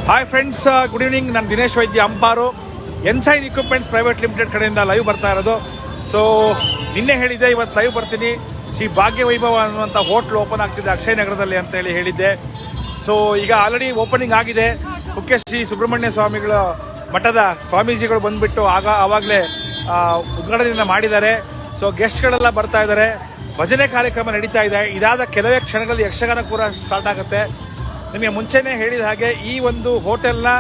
Hi friends, good evening. ನಾನು ದಿನೇಶ್ ವೈದ್ಯ ಅಂಪಾರು, ಎನ್ಸೈನ್ equipments private limited ಕಡೆಯಿಂದ ಲೈವ್ ಬರ್ತಾ ಇರೋದು. ಸೊ ನಿನ್ನೆ ಹೇಳಿದ್ದೆ, ಇವತ್ತು ಲೈವ್ ಬರ್ತೀನಿ. ಶ್ರೀ ಭಾಗ್ಯ ವೈಭವ ಅನ್ನುವಂಥ ಹೋಟ್ಲ್ ಓಪನ್ ಆಗ್ತಿದೆ ಅಕ್ಷಯ ನಗರದಲ್ಲಿ ಅಂತ ಹೇಳಿದ್ದೆ. ಸೊ ಈಗ ಆಲ್ರೆಡಿ ಓಪನಿಂಗ್ ಆಗಿದೆ. ಕುಕ್ಕೆ ಶ್ರೀ ಸುಬ್ರಹ್ಮಣ್ಯ ಸ್ವಾಮಿಗಳ ಮಠದ ಸ್ವಾಮೀಜಿಗಳು ಬಂದುಬಿಟ್ಟು ಆವಾಗಲೇ ಉದ್ಘಾಟನೆಯನ್ನು ಮಾಡಿದ್ದಾರೆ. ಸೊ ಗೆಸ್ಟ್ಗಳೆಲ್ಲ ಬರ್ತಾ ಇದ್ದಾರೆ. ಭಜನೆ ಕಾರ್ಯಕ್ರಮ ನಡೀತಾ ಇದೆ. ಇದಾದ ಕೆಲವೇ ಕ್ಷಣಗಳಲ್ಲಿ ಯಕ್ಷಗಾನ ಕೂಡ ಸ್ಟಾರ್ಟ್ ಆಗುತ್ತೆ. ನಿಮಗೆ ಮುಂಚೆನೇ ಹೇಳಿದ ಹಾಗೆ ಈ ಒಂದು ಹೋಟೆಲ್ನ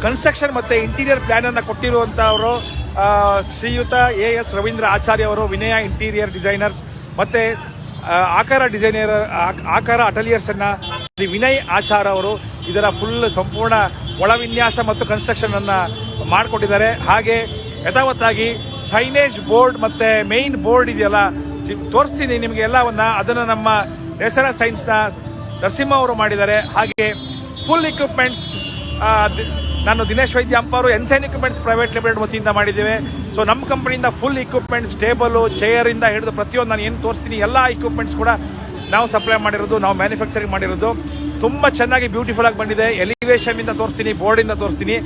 ಕನ್ಸ್ಟ್ರಕ್ಷನ್ ಮತ್ತು ಇಂಟೀರಿಯರ್ ಪ್ಲ್ಯಾನನ್ನು ಕೊಟ್ಟಿರುವಂಥವರು ಶ್ರೀಯುತ ಎಸ್ ರವೀಂದ್ರ ಆಚಾರ್ಯ ಅವರು, ವಿನಯ ಇಂಟೀರಿಯರ್ ಡಿಸೈನರ್ಸ್ ಮತ್ತು ಆಕಾರ ಅಟಲಿಯರ್ಸನ್ನು ಶ್ರೀ ವಿನಯ್ ಆಚಾರ್ ಅವರು ಇದರ ಫುಲ್ ಸಂಪೂರ್ಣ ಒಳವಿನ್ಯಾಸ ಮತ್ತು ಕನ್ಸ್ಟ್ರಕ್ಷನನ್ನು ಮಾಡಿಕೊಟ್ಟಿದ್ದಾರೆ. ಹಾಗೆ ಯಥಾವತ್ತಾಗಿ ಸೈನೇಜ್ ಬೋರ್ಡ್ ಮತ್ತು ಮೇಯ್ನ್ ಬೋರ್ಡ್ ಇದೆಯಲ್ಲ, ತೋರಿಸ್ತೀನಿ ನಿಮಗೆ ಎಲ್ಲವನ್ನು. ಅದನ್ನು ನಮ್ಮ ಹೆಸರ ಸೈನ್ಸ್ನ ನರಸಿಂಹ ಅವರು ಮಾಡಿದ್ದಾರೆ. ಹಾಗೆ ಫುಲ್ ಇಕ್ವಿಪ್ಮೆಂಟ್ಸ್ ನಾನು ದಿನೇಶ್ ವೈದ್ಯ ಅಂಪಾರು ಎನ್ಸೈನ್ ಇಕ್ವಿಪ್ಮೆಂಟ್ಸ್ ಪ್ರೈವೇಟ್ ಲಿಮಿಟೆಡ್ ವತಿಯಿಂದ ಮಾಡಿದ್ದೇವೆ. ಸೊ ನಮ್ಮ ಕಂಪನಿಯಿಂದ ಫುಲ್ ಇಕ್ವಿಪ್ಮೆಂಟ್ಸ್, ಟೇಬಲು, ಚೇರಿಂದ ಹಿಡಿದು ಪ್ರತಿಯೊಂದು ನಾನು ಏನು ತೋರಿಸ್ತೀನಿ ಎಲ್ಲ ಇಕ್ವಿಪ್ಮೆಂಟ್ಸ್ ಕೂಡ ನಾವು ಸಪ್ಲೈ ಮಾಡಿರೋದು, ನಾವು ಮ್ಯಾನುಫ್ಯಾಕ್ಚರಿಂಗ್ ಮಾಡಿರೋದು. ತುಂಬ ಚೆನ್ನಾಗಿ ಬ್ಯೂಟಿಫುಲ್ ಆಗಿ ಬಂದಿದೆ. ಎಲಿವೇಷನ್ನಿಂದ ತೋರಿಸ್ತೀನಿ, ಬೋರ್ಡಿಂದ ತೋರಿಸ್ತೀನಿ,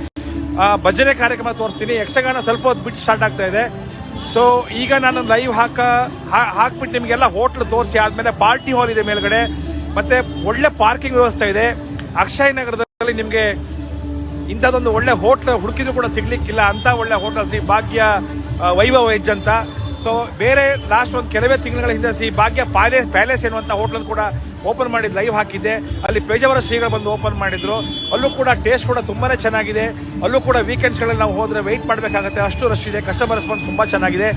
ಭಜನೆ ಕಾರ್ಯಕ್ರಮ ತೋರಿಸ್ತೀನಿ. ಯಕ್ಷಗಾನ ಸ್ವಲ್ಪ ಹೊತ್ತು ಬಿಟ್ಟು ಸ್ಟಾರ್ಟ್ ಆಗ್ತಾ ಇದೆ. ಸೊ ಈಗ ನಾನು ಲೈವ್ ಹಾಕ್ಬಿಟ್ಟು ನಿಮಗೆಲ್ಲ ಹೋಟ್ಲು ತೋರಿಸಿ ಆದಮೇಲೆ ಪಾರ್ಟಿ ಹಾಲ್ ಇದೆ ಮೇಲ್ಗಡೆ, ಮತ್ತು ಒಳ್ಳೆ ಪಾರ್ಕಿಂಗ್ ವ್ಯವಸ್ಥೆ ಇದೆ. ಅಕ್ಷಯ ನಗರದಲ್ಲಿ ನಿಮಗೆ ಇಂಥದ್ದೊಂದು ಒಳ್ಳೆ ಹೋಟ್ಲ್ ಹುಡುಕಿದ್ರು ಕೂಡ ಸಿಗ್ಲಿಕ್ಕಿಲ್ಲ ಅಂತ ಒಳ್ಳೆ ಹೋಟ್ಲ್ ಶ್ರೀ ಭಾಗ್ಯ ವೈಭವ ವೆಜ್ ಅಂತ. ಸೊ ಬೇರೆ ಲಾಸ್ಟ್ ಒಂದು ಕೆಲವೇ ತಿಂಗಳ ಹಿಂದೆ ಶ್ರೀ ಭಾಗ್ಯ ಪ್ಯಾಲೇಸ್ ಎನ್ನುವಂಥ ಹೋಟ್ಲನ್ನು ಕೂಡ ಓಪನ್ ಮಾಡಿ ಲೈವ್ ಹಾಕಿದ್ದೆ. ಅಲ್ಲಿ ಪೇಜಾವರ ಶ್ರೀಗಳು ಬಂದು ಓಪನ್ ಮಾಡಿದ್ರು. ಅಲ್ಲೂ ಕೂಡ ಟೇಸ್ಟ್ ಕೂಡ ತುಂಬಾ ಚೆನ್ನಾಗಿದೆ. ಅಲ್ಲೂ ಕೂಡ ವೀಕೆಂಡ್ಸ್ಗಳಲ್ಲಿ ನಾವು ಹೋದರೆ ವೆಯ್ಟ್ ಮಾಡಬೇಕಾಗುತ್ತೆ, ಅಷ್ಟು ರಶ್ ಇದೆ. ಕಸ್ಟಮರ್ ರೆಸ್ಪಾನ್ಸ್ ತುಂಬ ಚೆನ್ನಾಗಿದೆ.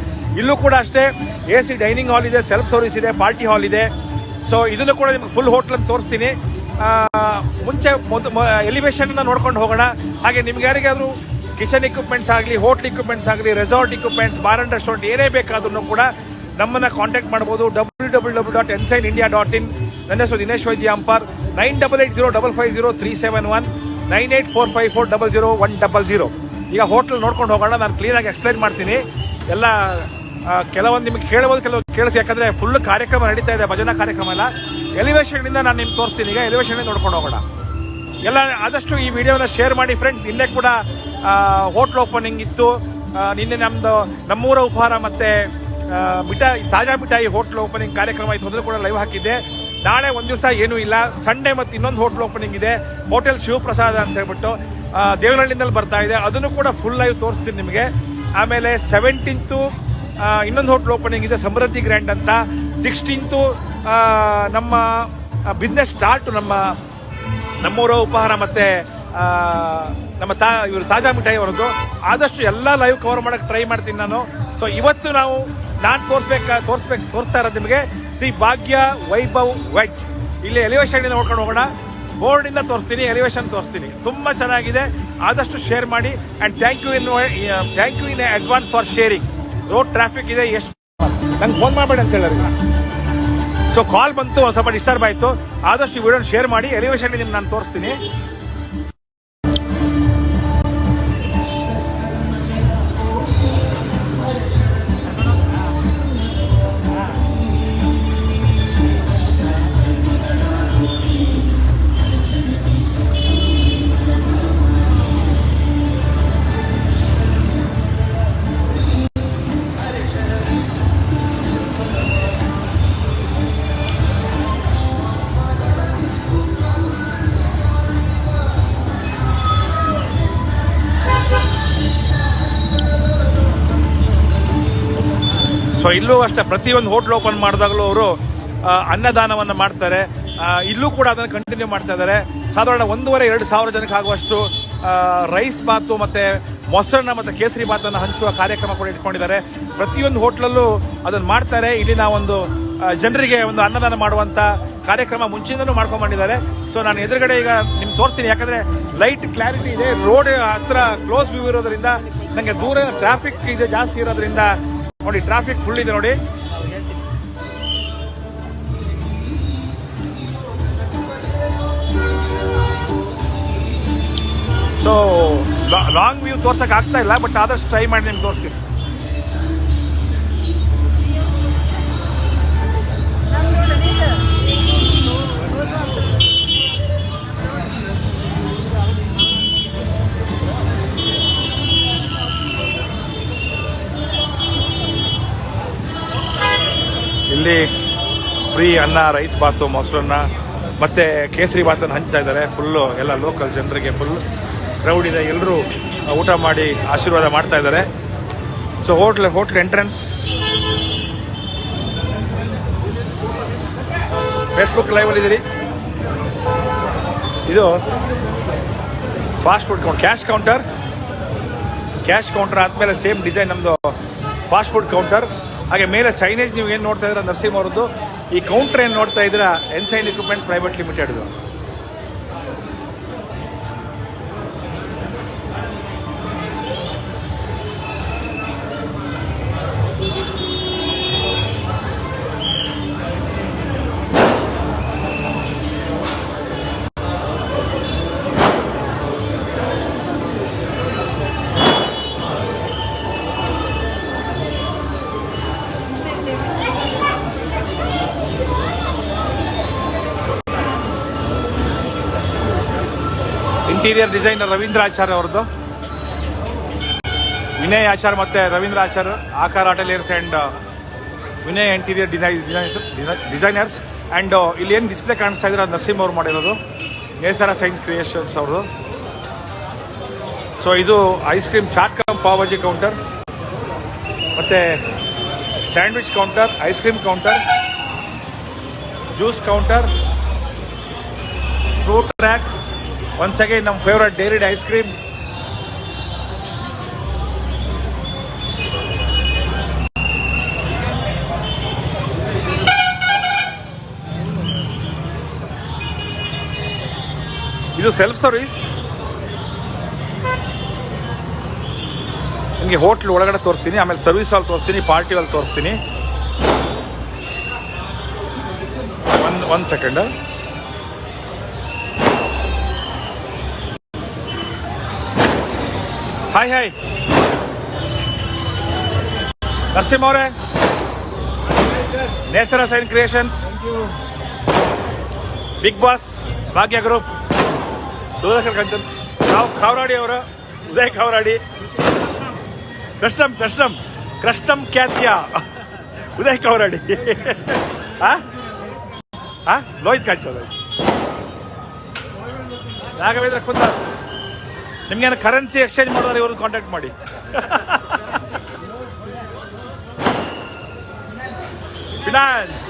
ಇಲ್ಲೂ ಕೂಡ ಅಷ್ಟೇ AC ಡೈನಿಂಗ್ ಹಾಲ್ ಇದೆ, ಸೆಲ್ಫ್ ಸರ್ವಿಸ್ ಇದೆ, ಪಾರ್ಟಿ ಹಾಲ್ ಇದೆ. ಸೊ ಇದನ್ನು ಕೂಡ ನಿಮ್ಗೆ ಫುಲ್ ಹೋಟ್ಲನ್ನು ತೋರಿಸ್ತೀನಿ. ಮುಂಚೆ ಎಲಿವೇಷನ್ನ ನೋಡ್ಕೊಂಡು ಹೋಗೋಣ. ಹಾಗೆ ನಿಮ್ಗೆ ಯಾರಿಗಾದರೂ ಕಿಚನ್ ಇಕ್ವಿಪ್ಮೆಂಟ್ಸ್ ಆಗಲಿ, ಹೋಟ್ಲ್ ಇಕ್ವಿಪ್ಮೆಂಟ್ಸ್ ಆಗಲಿ, resort equipments, bar and restaurant ಏನೇ ಬೇಕಾದ್ರೂ ಕೂಡ ನಮ್ಮನ್ನು ಕಾಂಟ್ಯಾಕ್ಟ್ ಮಾಡ್ಬೋದು. www.ensignIndia.in. ನನ್ನ ಹೆಸರು ದಿನೇಶ್ ವೈದ್ಯ ಅಂಪಾರ್. 98055037 9845400100. ಈಗ ಹೋಟ್ಲ್ ನೋಡ್ಕೊಂಡು ಹೋಗೋಣ. ನಾನು ಕ್ಲೀನಾಗಿ ಎಕ್ಸ್ಪ್ಲೈನ್ ಮಾಡ್ತೀನಿ ಎಲ್ಲ. ಕೆಲವೊಂದು ನಿಮಗೆ ಕೇಳ್ಬೋದು, ಕೆಲವು ಕೇಳಿಸಿ, ಯಾಕಂದರೆ ಫುಲ್ ಕಾರ್ಯಕ್ರಮ ನಡೀತಾ ಇದೆ, ಭಜನಾ ಕಾರ್ಯಕ್ರಮ ಎಲ್ಲ. ಎಲಿವೇಷನ್ನಿಂದ ನಾನು ನಿಮ್ಗೆ ತೋರಿಸ್ತೀನಿ. ಈಗ ಎಲಿವೇಷನ್ನಿಂದ ನೋಡ್ಕೊಂಡು ಹೋಗೋಣ. ಎಲ್ಲ ಆದಷ್ಟು ಈ ವಿಡಿಯೋನ ಶೇರ್ ಮಾಡಿ ಫ್ರೆಂಡ್ಸ್. ನಿನ್ನೆ ಕೂಡ ಹೋಟ್ಲ್ ಓಪನಿಂಗ್ ಇತ್ತು. ನಿನ್ನೆ ನಮ್ಮೂರ ಉಪಹಾರ ಮತ್ತು ತಾಜಾ ಮಿಠಾಯಿ ಹೋಟ್ಲ್ ಓಪನಿಂಗ್ ಕಾರ್ಯಕ್ರಮ ಇತ್ತು, ಅದನ್ನು ಕೂಡ ಲೈವ್ ಹಾಕಿದ್ದೆ. ನಾಳೆ ಒಂದು ದಿವಸ ಏನೂ ಇಲ್ಲ, ಸಂಡೇ ಮತ್ತು ಇನ್ನೊಂದು ಹೋಟ್ಲ್ ಓಪನಿಂಗ್ ಇದೆ, ಹೋಟೆಲ್ ಶಿವಪ್ರಸಾದ ಅಂತ ಹೇಳ್ಬಿಟ್ಟು ದೇವನಹಳ್ಳಿನಲ್ಲಿ ಬರ್ತಾ ಇದೆ. ಅದನ್ನು ಕೂಡ ಫುಲ್ ಲೈವ್ ತೋರಿಸ್ತೀನಿ ನಿಮಗೆ. ಆಮೇಲೆ 17th ಇನ್ನೊಂದು ಹೋಟ್ಲ್ ಓಪನಿಂಗ್ ಇದೆ, ಸಮೃದ್ಧಿ ಗ್ರ್ಯಾಂಡ್ ಅಂತ. 16th ನಮ್ಮ ಬಿಸ್ನೆಸ್ ಸ್ಟಾರ್ಟ್, ನಮ್ಮೂರ ಉಪಹಾರ ಮತ್ತು ನಮ್ಮ ಇವರು ತಾಜಾ ಮಿಠಾಯಿ ಅವರದ್ದು. ಆದಷ್ಟು ಎಲ್ಲ ಲೈವ್ ಕವರ್ ಮಾಡೋಕ್ಕೆ ಟ್ರೈ ಮಾಡ್ತೀನಿ ನಾನು. ಸೊ ಇವತ್ತು ನಾನು ತೋರಿಸ್ತಾ ಇರೋದು ನಿಮಗೆ ಶ್ರೀ ಭಾಗ್ಯ ವೈಭವ್ ವೆಜ್. ಇಲ್ಲಿ ಎಲಿವೇಷನ್ ನೋಡ್ಕೊಂಡು ಹೋಗೋಣ. ಬೋರ್ಡಿಂದ ತೋರಿಸ್ತೀನಿ, ಎಲಿವೇಷನ್ ತೋರಿಸ್ತೀನಿ. ತುಂಬ ಚೆನ್ನಾಗಿದೆ. ಆದಷ್ಟು ಶೇರ್ ಮಾಡಿ. And thank you in advance for sharing. Road traffic ಇದೆ, ಎಷ್ಟು ನಂಗೆ ಫೋನ್ ಮಾಡಬೇಡಿ ಅಂತ ಹೇಳಿದ್ರೆ. ಸೊ ಕಾಲ್ ಬಂತು, ಒಂದು ಸ್ವಲ್ಪ ಡಿಸ್ಟರ್ಬ್ ಆಯಿತು. ಆದಷ್ಟು ವಿಡಿಯೋನ ಶೇರ್ ಮಾಡಿ. ಎಲಿವೇಷನ್ ನಿಮ್ಗೆ ನಾನು ತೋರಿಸ್ತೀನಿ. ಸೊ ಇಲ್ಲೂ ಅಷ್ಟೇ, ಪ್ರತಿಯೊಂದು ಹೋಟ್ಲ್ ಓಪನ್ ಮಾಡಿದಾಗಲೂ ಅವರು ಅನ್ನದಾನವನ್ನು ಮಾಡ್ತಾರೆ. ಇಲ್ಲೂ ಕೂಡ ಅದನ್ನು ಕಂಟಿನ್ಯೂ ಮಾಡ್ತಾ ಇದ್ದಾರೆ. ಸಾಧಾರಣ 1,500-2,000 ಜನಕ್ಕೆ ಆಗುವಷ್ಟು ರೈಸ್ ಬಾತು ಮತ್ತು ಮೊಸರನ್ನ ಮತ್ತು ಕೇಸರಿ ಬಾತನ್ನು ಹಂಚುವ ಕಾರ್ಯಕ್ರಮ ಕೂಡ ಇಟ್ಕೊಂಡಿದ್ದಾರೆ. ಪ್ರತಿಯೊಂದು ಹೋಟ್ಲಲ್ಲೂ ಅದನ್ನು ಮಾಡ್ತಾರೆ. ಇಲ್ಲಿ ನಾವೊಂದು ಜನರಿಗೆ ಒಂದು ಅನ್ನದಾನ ಮಾಡುವಂಥ ಕಾರ್ಯಕ್ರಮ ಮುಂಚಿಂದನೂ ಮಾಡ್ಕೊಂಡ್ಬಂದಿದ್ದಾರೆ. ಸೊ ನಾನು ಎದುರುಗಡೆ ಈಗ ನಿಮ್ಗೆ ತೋರಿಸ್ತೀನಿ, ಯಾಕಂದರೆ ಲೈಟ್ ಕ್ಲಾರಿಟಿ ಇದೆ, ರೋಡ್ ಹತ್ರ ಕ್ಲೋಸ್ ವ್ಯೂ ಇರೋದ್ರಿಂದ ನನಗೆ ದೂರ ಟ್ರಾಫಿಕ್ ಇದೆ ಜಾಸ್ತಿ ಇರೋದ್ರಿಂದ ನೋಡಿ, ಟ್ರಾಫಿಕ್ ಫುಲ್ ಇದೆ ನೋಡಿ. ಸೊ ಲಾಂಗ್ ವ್ಯೂ ತೋರ್ಸಕ್ಕೆ ಆಗ್ತಾ ಇಲ್ಲ, ಬಟ್ ಆದಷ್ಟು ಟ್ರೈ ಮಾಡಿ ನಿಮ್ಗೆ ತೋರಿಸ್ತೀನಿ. ಇಲ್ಲಿ ಫ್ರೀ ಅನ್ನ, ರೈಸ್ ಬಾತು, ಮೊಸರನ್ನ ಮತ್ತು ಕೇಸರಿ ಬಾತನ್ನು ಹಂಚ್ತಾ ಇದ್ದಾರೆ. ಫುಲ್ಲು ಎಲ್ಲ ಲೋಕಲ್ ಜನರಿಗೆ ಫುಲ್ ಕ್ರೌಡ್ ಇದೆ. ಎಲ್ಲರೂ ಊಟ ಮಾಡಿ ಆಶೀರ್ವಾದ ಮಾಡ್ತಾ ಇದ್ದಾರೆ. So hotel entrance. ಫೇಸ್ಬುಕ್ ಲೈವಲ್ಲಿದ್ದೀರಿ. ಇದು ಫಾಸ್ಟ್ ಫುಡ್ ಕ್ಯಾಶ್ ಕೌಂಟರ್ ಆದಮೇಲೆ ಸೇಮ್ ಡಿಸೈನ್ ನಮ್ಮದು ಫಾಸ್ಟ್ ಫುಡ್ ಕೌಂಟರ್. ಹಾಗೆ ಮೇಲೆ ಸೈನೇಜ್ ನೀವು ಏನು ನೋಡ್ತಾ ಇದ್ದೀರಾ ನರಸಿಂಹ ಅವರದ್ದು. ಈ ಕೌಂಟರ್ ಏನು ನೋಡ್ತಾ ಇದ್ದೀರಾ ensign equipments private limited. Interior designer Ravindra Achar ಅವ್ರದ್ದು. ವಿನಯ್ ಆಚಾರ್ ಮತ್ತು Ravindra Achar, Aakaara ateliers and Vinay interior designers. And ಇಲ್ಲಿ ಏನು ಡಿಸ್ಪ್ಲೇ ಕಾಣಿಸ್ತಾ ಇದ್ರೆ ಅದು ನರಸಿಂಹ ಅವ್ರು ಮಾಡಿರೋದು, ನೇಸರ ಸೈನ್ಸ್ ಕ್ರಿಯೇಷನ್ಸ್ ಅವ್ರದ್ದು. ಸೊ ಇದು ice cream chaat pav bhaji counter, ಮತ್ತು sandwich counter, ice cream counter, juice counter, fruit rack. Once again ನಮ್ಮ ಫೇವ್ರೆಟ್ ಡೈರಿ ಐಸ್ ಕ್ರೀಮ್. ಇದು ಸೆಲ್ಫ್ ಸರ್ವಿಸ್. ನಿಮಗೆ ಹೋಟ್ಲ್ ಒಳಗಡೆ ತೋರಿಸ್ತೀನಿ, ಆಮೇಲೆ ಸರ್ವಿಸ್ ಹಾಲ್ ತೋರಿಸ್ತೀನಿ, ಪಾರ್ಟಿ ಹಾಲ್ ತೋರಿಸ್ತೀನಿ. ಒಂದು ಸೆಕೆಂಡ್. ಹಾಯ್ ನರಸಿಂಹ ಅವರೇ, ನೇಸರ ಸೈನ್ ಕ್ರಿಯೇಷನ್ಸ್, ಬಿಗ್ ಬಾಸ್, ಭಾಗ್ಯ ಗ್ರೂಪ್, ಸುಧಾಕರ್ ಕಂಚನ್, ಖಾವರಾಡಿ ಅವರ ಉದಯ್ ಖಾವರಾಡಿ, ಕೃಷ್ಣಂ ಖ್ಯಾತಿಯ ಉದಯ್ ಖಾವರಾಡಿ, ಲೋಹಿತ್ ಕಾಂಚೋಲ್, ರಾಘವೇಂದ್ರ ಕುಂದಾರ್. ನಿಮ್ಗೇನು ಕರೆನ್ಸಿ ಎಕ್ಸ್ಚೇಂಜ್ ಮಾಡೋದ್ರೆ ಇವ್ರನ್ನ ಕಾಂಟ್ಯಾಕ್ಟ್ ಮಾಡಿ. ಫಿನಾನ್ಸ್.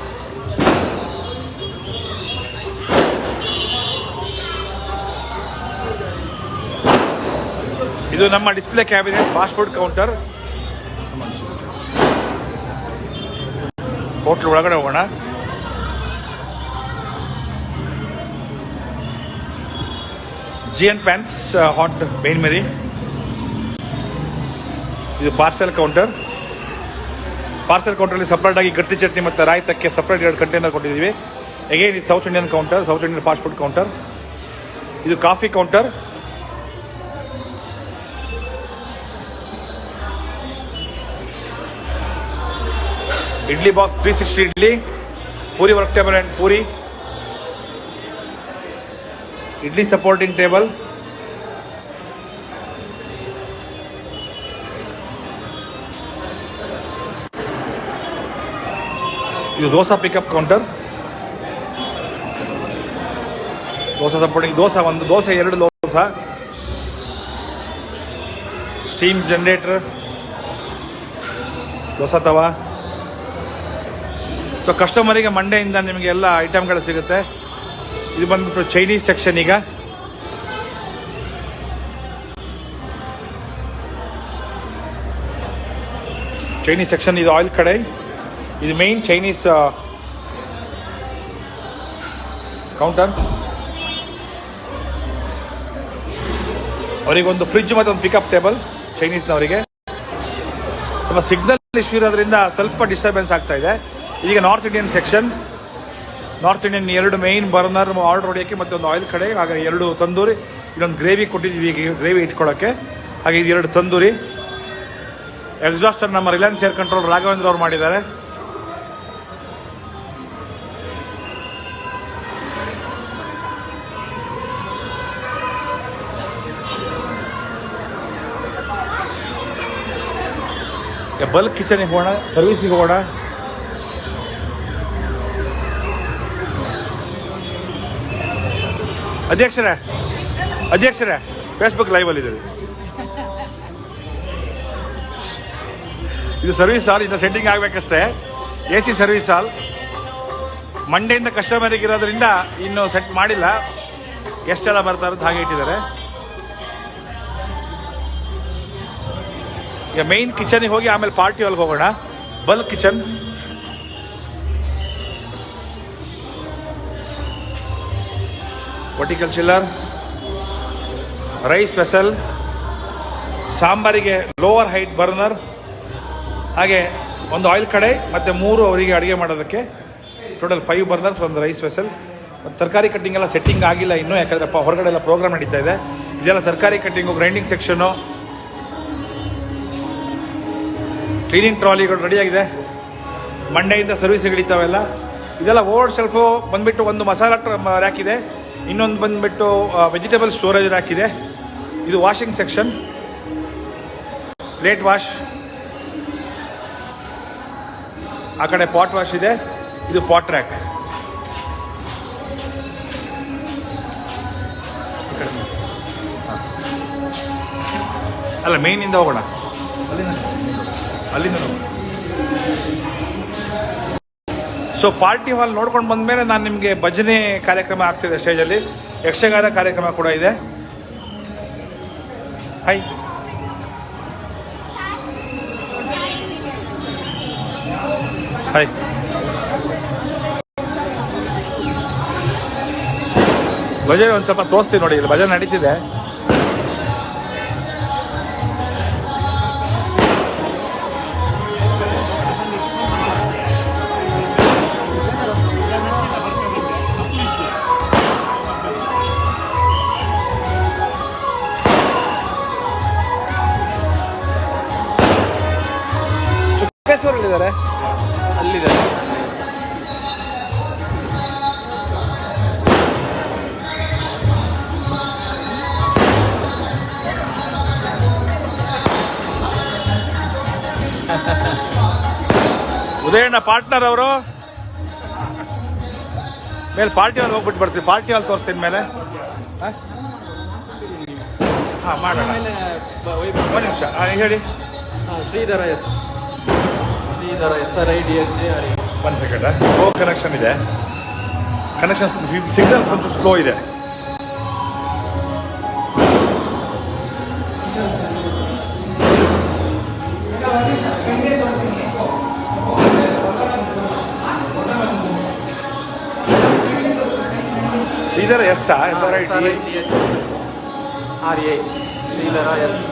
ಇದು ನಮ್ಮ display cabinet, fast food counter. Hotel ಒಳಗಡೆ ಹೋಗೋಣ. GN pans hot bain marie. ಇದು ಪಾರ್ಸೆಲ್ ಕೌಂಟರಲ್ಲಿ ಸಪ್ರೇಟಾಗಿ ಗಟ್ಟಿ ಚಟ್ನಿ ಮತ್ತು ರಾಯ್ತಕ್ಕೆ ಸಪ್ರೇಟ್ 2 ಕಂಟೈನರ್ ಕೊಟ್ಟಿದ್ದೀವಿ. ಅಗೇನ್ ಇದು south Indian counter, south Indian fast food counter. ಇದು coffee counter. Idli box 360 idli, puri work table and puri, idli supporting table. ಇದು dosa pickup counter, dosa supporting, dosa 1 dosa 2 dosa, steam generator, dosa tawa. So ಕಸ್ಟಮರಿಗೆ ಮಂಡೆಯಿಂದ ನಿಮಗೆ ಎಲ್ಲ ಐಟಮ್ಗಳು ಸಿಗುತ್ತೆ. ಇದು ಬಂದ್ಬಿಟ್ಟು ಚೈನೀಸ್ ಸೆಕ್ಷನ್. ಈಗ ಚೈನೀಸ್ ಸೆಕ್ಷನ್, ಇದು ಆಯಿಲ್ ಕಡೆ, ಇದು ಮೇನ್ ಚೈನೀಸ್ ಕೌಂಟರ್. ಅವರಿಗೊಂದು ಫ್ರಿಡ್ಜ್ ಮತ್ತು ಒಂದು ಪಿಕಪ್ ಟೇಬಲ್ ಚೈನೀಸ್ನವರಿಗೆ. ಸ್ವಲ್ಪ ಸಿಗ್ನಲ್ ಇಶ್ಯೂ ಇರೋದ್ರಿಂದ ಸ್ವಲ್ಪ ಡಿಸ್ಟರ್ಬೆನ್ಸ್ ಆಗ್ತಾ ಇದೆ. ಈಗ north Indian section, north Indian 2 main burner order ಹೊಡೆಯೋಕ್ಕೆ ಮತ್ತು ಒಂದು ಆಯಿಲ್ ಕಡೆ, ಹಾಗೆ 2 ತಂದೂರಿ, ಇದೊಂದು ಗ್ರೇವಿ ಕೊಟ್ಟಿದ್ದೀವಿ ಗ್ರೇವಿ ಇಟ್ಕೊಳ್ಳೋಕ್ಕೆ. ಹಾಗೆ ಇದು 2 ತಂದೂರಿ. ಎಕ್ಸಾಸ್ಟರ್ ನಮ್ಮ ರಿಲಯನ್ಸ್ ಏರ್ ಕಂಟ್ರೋಲ್ ರಾಘವೇಂದ್ರ ಅವ್ರು ಮಾಡಿದ್ದಾರೆ. ಬಲ್ಕ್ ಕಿಚನಿಗೆ ಹೋಗೋಣ, ಸರ್ವಿಸಿಗೆ ಹೋಗೋಣ. ಅಧ್ಯಕ್ಷರೇ ಫೇಸ್ಬುಕ್ ಲೈವಲ್ಲಿ ಇದ್ದೀವಿ. ಇದು ಸರ್ವಿಸ್ ಹಾಲ್, ಇನ್ನು ಸೆಟ್ಟಿಂಗ್ ಆಗಬೇಕಷ್ಟೇ. AC ಸರ್ವಿಸ್ ಹಾಲ್ ಮಂಡೆಯಿಂದ ಕಸ್ಟಮರಿಗೆ ಇರೋದ್ರಿಂದ ಇನ್ನೂ ಸೆಟ್ ಮಾಡಿಲ್ಲ. ಎಷ್ಟೆಲ್ಲ ಬರ್ತಾರೆ ಅಂತ ಹಾಗೆ ಇಟ್ಟಿದ್ದಾರೆ. ಈಗ ಮೈನ್ ಕಿಚನಿಗೆ ಹೋಗಿ ಆಮೇಲೆ ಪಾರ್ಟಿ ಹಾಲ್ಗೆ ಹೋಗೋಣ. ಬಲ್ಕ್ ಕಿಚನ್, ವರ್ಟಿಕಲ್ ಚಿಲ್ಲರ್, ರೈಸ್ ವೆಸಲ್, ಸಾಂಬಾರಿಗೆ ಲೋವರ್ ಹೈಟ್ ಬರ್ನರ್, ಹಾಗೆ ಒಂದು ಆಯಿಲ್ ಕಡೆ ಮತ್ತು 3 ಅವರಿಗೆ ಅಡುಗೆ ಮಾಡೋದಕ್ಕೆ. ಟೋಟಲ್ 5 ಬರ್ನರ್ಸ್, ಒಂದು ರೈಸ್ ವೆಸಲ್. ಮತ್ತು ತರಕಾರಿ ಕಟ್ಟಿಂಗ್ ಎಲ್ಲ ಸೆಟ್ಟಿಂಗ್ ಆಗಿಲ್ಲ ಇನ್ನೂ, ಯಾಕಂದ್ರೆ ಹೊರಗಡೆ ಎಲ್ಲ ಪ್ರೋಗ್ರಾಮ್ ನಡೀತಾ ಇದೆ. ಇದೆಲ್ಲ ತರಕಾರಿ ಕಟ್ಟಿಂಗು, ಗ್ರೈಂಡಿಂಗ್ ಸೆಕ್ಷನು, ಕ್ಲೀನಿಂಗ್ ಟ್ರಾಲಿಗಳು ರೆಡಿಯಾಗಿದೆ. ಮಂಡೆಯಿಂದ ಸರ್ವಿಸ್ ಹಿಡಿತಾವೆಲ್ಲ. ಇದೆಲ್ಲ ಓಲ್ಡ್ ಶೆಲ್ಫು ಬಂದುಬಿಟ್ಟು ಒಂದು ಮಸಾಲ ರ್ಯಾಕ್ ಇದೆ, ಇನ್ನೊಂದು ಬಂದುಬಿಟ್ಟು ವೆಜಿಟೇಬಲ್ ಸ್ಟೋರೇಜ್ ರ್ಯಾಕ್ ಇದೆ. ಇದು ವಾಷಿಂಗ್ ಸೆಕ್ಷನ್, ಪ್ಲೇಟ್ ವಾಶ್, ಆ ಕಡೆ ಪಾಟ್ ವಾಶ್ ಇದೆ. ಇದು ಪಾಟ್ ರ್ಯಾಕ್. ಅಲ್ಲ, ಮೇನಿಂದ ಹೋಗೋಣ, ಅಲ್ಲಿಂದ ಹೋಗೋಣ. ಸೊ ಪಾರ್ಟಿ ಹಾಲ್ ನೋಡ್ಕೊಂಡು ಬಂದಮೇಲೆ ನಾನು ನಿಮಗೆ ಭಜನೆ ಕಾರ್ಯಕ್ರಮ ಆಗ್ತಿದೆ ಸ್ಟೇಜಲ್ಲಿ. ಯಕ್ಷಗಾನ ಕಾರ್ಯಕ್ರಮ ಕೂಡ ಇದೆ. Hi, hi. ಭಜನೆ ಒಂದು ಸ್ವಲ್ಪ ತೋರಿಸ್ತೀನಿ ನೋಡಿ. ಇಲ್ಲಿ ಭಜನೆ ನಡೀತಿದೆ. ಇದ್ದಾರೆ, ಅಲ್ಲಿದ್ದಾರೆ. ಉದಯಣ್ಣ ಪಾರ್ಟ್ನರ್ ಅವರು ಮೇಲೆ ಪಾರ್ಟಿ ಹಾಲ್ ಹೋಗ್ಬಿಟ್ಟು ಬರ್ತೀವಿ. ಪಾರ್ಟಿ ಹಾಲ್ ತೋರಿಸ್ತೀನಿ ಮೇಲೆ. ಹಾಂ, ಮಾಡೋಣ. ಒಂದು ನಿಮಿಷ ಹೇಳಿ. ಶ್ರೀಧರ SRIDHA. ಒಂದು ಸೆಕೆಂಡ್. ಸ್ಲೋ ಕನೆಕ್ಷನ್ ಇದೆ. ಕನೆಕ್ಷನ್ ಸಿಗ್ನಲ್ ಸ್ವಲ್ಪ ಸ್ಲೋ ಇದೆ. Sridhara SRIDHA. Sridhara S.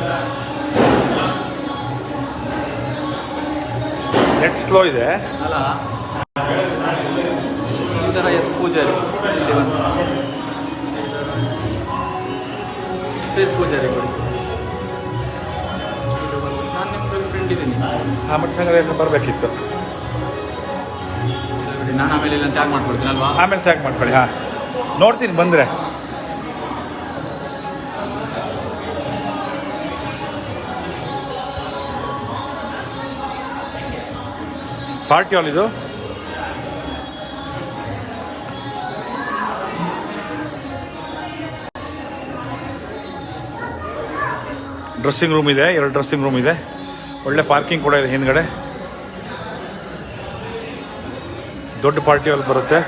Net slow ಇದೆ. ಅಲ್ಲ, ಶ್ರೀಧರ ಎಸ್ ಪೂಜಾರಿ, ಸ್ಪೇಸ್ ಪೂಜಾರಿ. ನಾನು ನಿಮ್ಮ ಫ್ರೆಂಡ್ ಇದ್ದೀನಿ. ಹಾಂ, ಮತ್ತೆ ಸಂಘ ಬರಬೇಕಿತ್ತು. ನಾನು ಆಮೇಲೆ ಇಲ್ಲ ಟ್ಯಾಗ್ ಮಾಡ್ಕೊಡ್ತೀನಿ ಅಲ್ವಾ? ಆಮೇಲೆ ಟ್ಯಾಗ್ ಮಾಡ್ಕೊಳ್ಳಿ. ಹಾಂ, ನೋಡ್ತೀನಿ ಬಂದರೆ. ಪಾರ್ಟಿ ಹಾಲ್ ಇದು. ಡ್ರೆಸ್ಸಿಂಗ್ ರೂಮ್ ಇದೆ, 2 ಡ್ರೆಸ್ಸಿಂಗ್ ರೂಮ್ ಇದೆ. ಒಳ್ಳೆ ಪಾರ್ಕಿಂಗ್ ಕೂಡ ಇದೆ ಹಿಂದ್ಗಡೆ. ದೊಡ್ಡ ಪಾರ್ಟಿ ಹಾಲ್ ಬರುತ್ತೆ.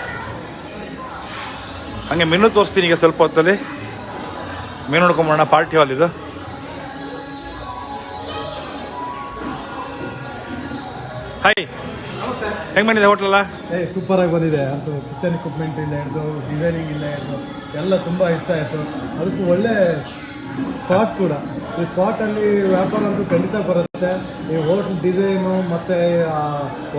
ಹಾಗೆ ಮೆನು ತೋರಿಸ್ತೀನಿ ಈಗ ಸ್ವಲ್ಪ ಹೊತ್ತಲ್ಲಿ. ಮೆನು ನೋಡ್ಕೊಂಬೋಣ. ಪಾರ್ಟಿ ಹಾಲ್ ಇದು. ಹಾಯ್, ಹೆಂಗೆ ಬಂದಿದೆ ಹೋಟ್ಲಲ್ಲ? ಸೂಪರ್ ಆಗಿ ಬಂದಿದೆ. ಅಂತೂ ಕಿಚನ್ ಇಕ್ವಿಪ್ಮೆಂಟ್ ಇಂದ ಹಿಡಿದು ಡಿಸೈನಿಂಗ್ ಇಂದ ಹಿಡಿದು ಎಲ್ಲ ತುಂಬ ಇಷ್ಟ ಆಯಿತು. ಅದಕ್ಕೂ ಒಳ್ಳೆ ಸ್ಪಾಟ್ ಕೂಡ. ಈ ಸ್ಪಾಟಲ್ಲಿ ವ್ಯಾಪಾರ ಅಂತೂ ಖಂಡಿತ ಬರುತ್ತೆ. ಈ ಹೋಟ್ಲ್ ಡಿಸೈನು ಮತ್ತು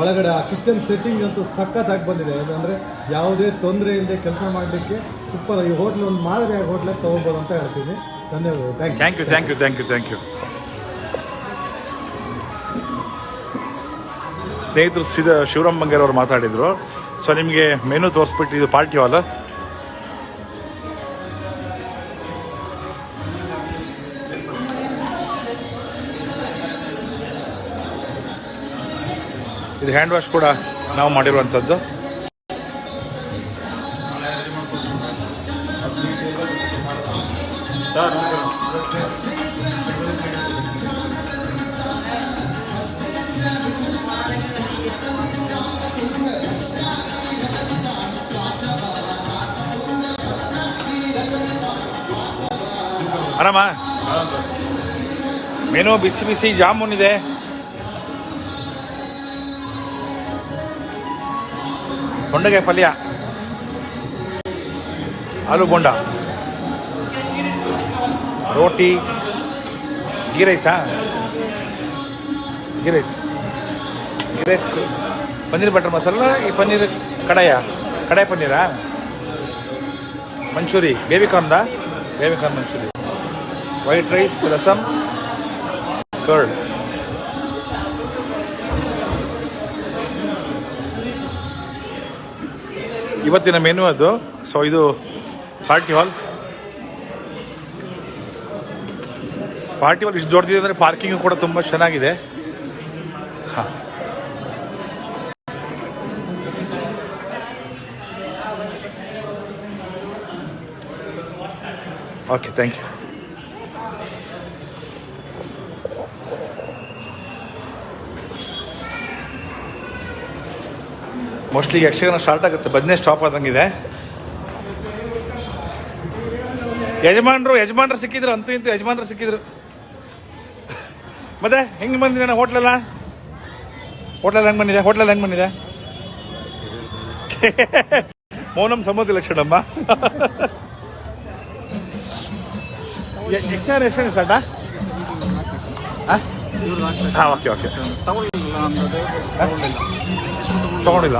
ಒಳಗಡೆ ಆ ಕಿಚನ್ ಸೆಟ್ಟಿಂಗ್ ಅಂತೂ ಸಖತ್ತಾಗಿ ಬಂದಿದೆ. ಅಂದರೆ ಯಾವುದೇ ತೊಂದರೆ ಇಲ್ಲದೆ ಕೆಲಸ ಮಾಡಲಿಕ್ಕೆ ಸೂಪರ್. ಈ ಹೋಟ್ಲ್ ಒಂದು ಮಾದರಿಯಾಗಿ ಹೋಟ್ಲಾಗಿ ತೊಗೊಬೋದು ಅಂತ ಹೇಳ್ತೀನಿ. ಧನ್ಯವಾದ. Thank you. ಸ್ನೇಹಿತರು ಶಿವರಾಮ್ ಬಂಗೇರ್ ಅವರು ಮಾತಾಡಿದರು. ಸೊ ನಿಮಗೆ ಮೆನು ತೋರಿಸ್ಬಿಟ್ಟು ಇದು ಪಾರ್ಟಿ ಹಾಲ್. ಇದು ಹ್ಯಾಂಡ್ ವಾಶ್ ಕೂಡ ನಾವು ಮಾಡಿರುವಂಥದ್ದು. ಆರಾಮ ಮೆನು ಬಿಸಿ ಬಿಸಿ ಜಾಮೂನ್ ಇದೆ, ತೊಂಡೆಕಾಯಿ ಪಲ್ಯ, ಆಲೂ ಬೋಂಡ, ರೋಟಿ, ಗೀ ರೈಸಾ, ghee rice, paneer butter masala, ಈ ಪನ್ನೀರ್ ಕಡಾಯಿ ಪನ್ನೀರಾ, manchuri, baby corn manchuri, white rice, rasam, curd. ಇವತ್ತಿನ ಮೆನು ಅದು. ಸೊ ಇದು ಪಾರ್ಟಿ ಹಾಲ್ ಇಷ್ಟು ದೊಡ್ಡದಿದೆ ಅಂದರೆ ಪಾರ್ಕಿಂಗು ಕೂಡ ತುಂಬ ಚೆನ್ನಾಗಿದೆ. ಹಾಂ, okay, thank you. Mostly Yakshagana start ಆಗುತ್ತೆ, ಬದನೇ ಸ್ಟಾಪ್ ಆದಂಗಿದೆ. ಯಜಮಾನ್ರು ಸಿಕ್ಕಿದ್ರು, ಅಂತೂ ಇಂತೂ ಯಜಮಾನ್ರು ಸಿಕ್ಕಿದ್ರು. ಮತ್ತೆ ಹೆಂಗೆ ಬಂದಿದೆ ಹೋಟ್ಲೆಲ್ಲ ಹೆಂಗೆ ಬಂದಿದೆ? ಮೌನಂ ಸಮೃದ್ಧಿ ಲಕ್ಷಣಮ್ಮ. ಯಕ್ಷಗಾನ ಎಷ್ಟು ಸ್ಟಾರ್ಟಾ? ಹಾಂ, ಓಕೆ. ತಗೊಂಡಿಲ್ಲ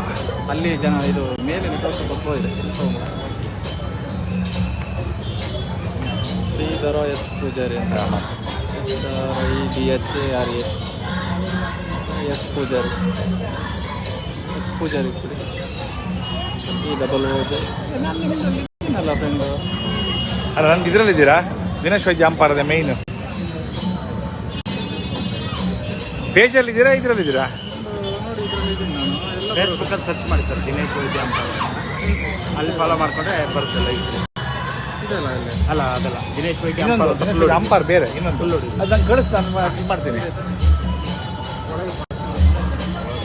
ಅಲ್ಲಿ ಜನ ಇದು ಮೇಲೆ ಇದೆ. ಶ್ರೀಧರ ಎಸ್ ಪೂಜಾರಿ ಅಂತ DHARA ಎಸ್ ಪೂಜಾರಿ ಕೊಡಿ. ಈ ಡಬಲ್ ಎಲ್ಲ ಫ್ರೆಂಡು. ಅಲ್ಲ, ನನಗೆ ಇದರಲ್ಲಿದ್ದೀರಾ? ದಿನೇಶ್ ವೈದ್ಯ ಅಂಪಾರದ ಮೇಯ್ನು ಪೇಜಲ್ಲಿದ್ದೀರಾ, ಇದರಲ್ಲಿದ್ದೀರಾ? ಫೇಸ್ಬುಕ್ಕಲ್ಲಿ ಸರ್ಚ್ ಮಾಡಿ ಸರ್, ದಿನೇಶ್ ವೈದ್ಯ ಅಂತ. ಅಲ್ಲಿ ಫಾಲೋ ಮಾಡಿಕೊಂಡ್ರೆ ಬರುತ್ತೆ ಲೈಫ್. ಅಲ್ಲ ಅದಲ್ಲ, ದಿನೇಶ್ ವೈದ್ಯ ಅಂಪಾರ್ ಬೇರೆ ಇನ್ನೊಂದು ಅದು ನಂಗೆ ಕಳಿಸ್ತಾ ಇದು ಮಾಡ್ತೀನಿ.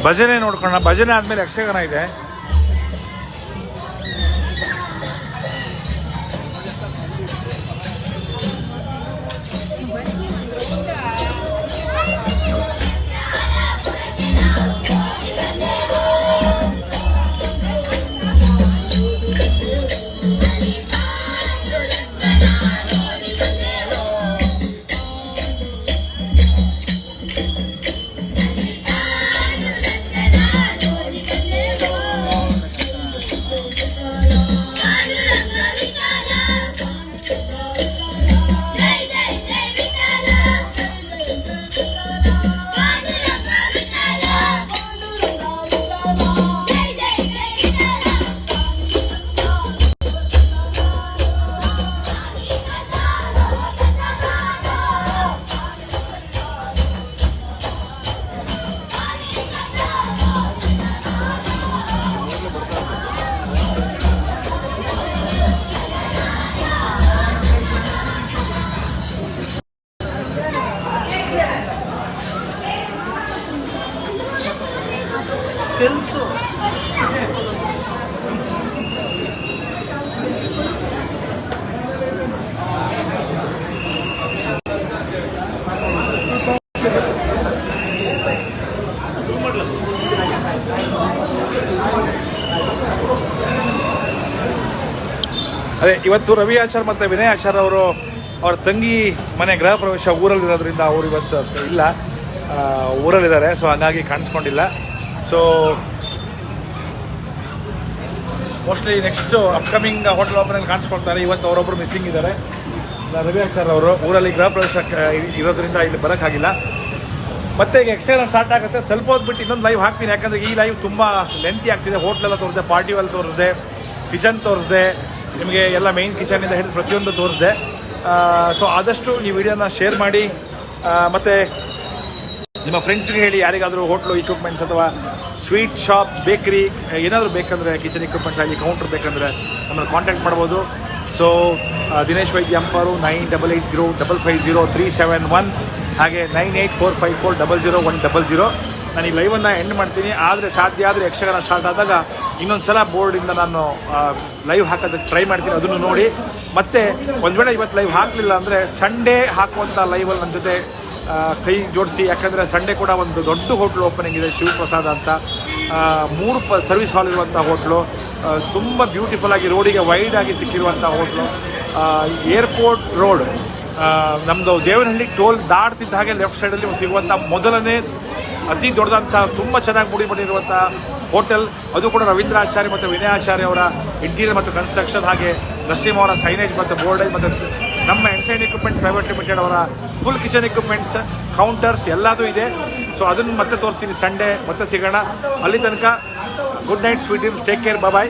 ಭಜನೆ ನೋಡ್ಕೊಳ್ಳೋಣ. ಭಜನೆ ಆದಮೇಲೆ ಯಕ್ಷಗಾನ ಇದೆ. తెలుసు. ಅದೇ ಇವತ್ತು ರವಿ ಆಚಾರ್ ಮತ್ತು ವಿನಯ್ ಆಚಾರ್ ಅವರು ಅವರ ತಂಗಿ ಮನೆ ಗೃಹ ಪ್ರವೇಶ ಊರಲ್ಲಿರೋದ್ರಿಂದ ಅವರು ಇವತ್ತು ಇಲ್ಲ, ಊರಲ್ಲಿದ್ದಾರೆ. ಸೊ ಹಾಗಾಗಿ ಕಾಣಿಸ್ಕೊಂಡಿಲ್ಲ. So mostly next upcoming hotel ಓಪನಲ್ಲಿ ಕಾಣಿಸ್ಕೊಳ್ತಾರೆ. ಇವತ್ತು ಅವರೊಬ್ಬರು ಮಿಸ್ಸಿಂಗ್ ಇದ್ದಾರೆ. ರವಿ ಆಚಾರ್ ಅವರು ಊರಲ್ಲಿ ಗೃಹ ಪ್ರವೇಶ ಇರೋದ್ರಿಂದ ಇಲ್ಲಿ ಬರೋಕ್ಕಾಗಿಲ್ಲ. ಮತ್ತೆ ಈಗ ಯಕ್ಷಗಾನ ಸ್ಟಾರ್ಟ್ ಆಗುತ್ತೆ. ಸ್ವಲ್ಪ ಹೊತ್ತು ಇನ್ನೊಂದು ಲೈವ್ ಹಾಕ್ತೀನಿ, ಯಾಕಂದರೆ ಈ ಲೈವ್ ತುಂಬ ಲೆಂತಿ ಆಗ್ತಿದೆ. ಹೋಟ್ಲೆಲ್ಲ ತೋರಿಸಿದೆ, ಪಾರ್ಟಿ ವಾಲ್ ತೋರಿಸಿದೆ, ಕಿಚನ್ ತೋರಿಸಿದೆ, ನಿಮಗೆ ಎಲ್ಲ ಮೇಯ್ನ್ ಕಿಚನಿಂದ ಹಿಡಿದು ಪ್ರತಿಯೊಂದು ತೋರಿಸಿದೆ. ಸೊ ಆದಷ್ಟು ಈ ವಿಡಿಯೋನ ಶೇರ್ ಮಾಡಿ, ಮತ್ತು ನಿಮ್ಮ ಫ್ರೆಂಡ್ಸ್ಗೆ ಹೇಳಿ, ಯಾರಿಗಾದರೂ ಹೋಟ್ಲು ಇಕ್ವಿಪ್ಮೆಂಟ್ಸ್ ಅಥವಾ ಸ್ವೀಟ್ ಶಾಪ್, ಬೇಕ್ರಿ ಏನಾದರೂ ಬೇಕಂದರೆ, ಕಿಚನ್ ಇಕ್ವಿಪ್ಮೆಂಟ್ಸ್ ಆಗಿ ಕೌಂಟ್ರ್ ಬೇಕಂದರೆ ನಮ್ಮನ್ನು ಕಾಂಟ್ಯಾಕ್ಟ್ ಮಾಡ್ಬೋದು. ಸೊ ದಿನೇಶ್ ವೈದ್ಯ ಅಂಪಾರು 9880550371 ಹಾಗೆ 9845400100. ನಾನು ಈ ಲೈವನ್ನು ಎಂಡ್ ಮಾಡ್ತೀನಿ. ಆದರೆ ಸಾಧ್ಯ ಆದರೆ ಯಕ್ಷಗಾನ ಸ್ಟಾರ್ಟ್ ಆದಾಗ ಇನ್ನೊಂದು ಸಲ ಬೋರ್ಡಿಂದ ನಾನು ಲೈವ್ ಹಾಕೋದಕ್ಕೆ ಟ್ರೈ ಮಾಡ್ತೀನಿ, ಅದನ್ನು ನೋಡಿ. ಮತ್ತು ಒಂದು ವೇಳೆ ಇವತ್ತು ಲೈವ್ ಹಾಕಲಿಲ್ಲ ಅಂದರೆ ಸಂಡೇ ಹಾಕುವಂಥ ಲೈವಲ್ಲಿ ನನ್ನ ಜೊತೆ ಕೈ ಜೋಡಿಸಿ. ಯಾಕಂದರೆ ಸಂಡೇ ಕೂಡ ಒಂದು ದೊಡ್ಡ ಹೋಟ್ಲು ಓಪನಿಂಗ್ ಇದೆ, ಶಿವಪ್ರಸಾದ ಅಂತ. 3 ಸರ್ವಿಸ್ ಹಾಲ್ ಇರುವಂಥ ಹೋಟ್ಲು, ತುಂಬ ಬ್ಯೂಟಿಫುಲ್ಲಾಗಿ ರೋಡಿಗೆ ವೈಡಾಗಿ ಸಿಕ್ಕಿರುವಂಥ ಹೋಟ್ಲು. ಏರ್ಪೋರ್ಟ್ ರೋಡ್, ನಮ್ಮದು ದೇವನಹಳ್ಳಿ ಟೋಲ್ ದಾಟ್ತಿದ್ದ ಹಾಗೆ ಲೆಫ್ಟ್ ಸೈಡಲ್ಲಿ ಸಿಗುವಂಥ ಮೊದಲನೇ ಅತಿ ದೊಡ್ಡದಂಥ ತುಂಬ ಚೆನ್ನಾಗಿ ಮೂಡಿ ಮಾಡಿರುವಂಥ ಹೋಟೆಲ್. ಅದು ಕೂಡ ರವೀಂದ್ರ ಆಚಾರ್ಯ ಮತ್ತು ವಿನಯ ಆಚಾರ್ಯ ಅವರ ಇಂಟೀರಿಯರ್ ಮತ್ತು ಕನ್ಸ್ಟ್ರಕ್ಷನ್, ಹಾಗೆ ನಸೀಮ್ ಅವರ ಸೈನೇಜ್ ಮತ್ತು ಬೋರ್ಡೇಜ್ ಮತ್ತು ನಮ್ಮ ಎನ್ಸೈನ್ ಇಕ್ವಿಪ್ಮೆಂಟ್ಸ್ ಪ್ರೈವೇಟ್ ಲಿಮಿಟೆಡ್ ಅವರ ಫುಲ್ ಕಿಚನ್ ಇಕ್ವಿಪ್ಮೆಂಟ್ಸ್, ಕೌಂಟರ್ಸ್ ಎಲ್ಲದೂ ಇದೆ. ಸೊ ಅದನ್ನು ಮತ್ತೆ ತೋರಿಸ್ತೀನಿ ಸಂಡೇ. ಮತ್ತೆ ಸಿಗೋಣ. ಅಲ್ಲಿ ತನಕ good night, sweet dreams, take care, ಬಾಯ್.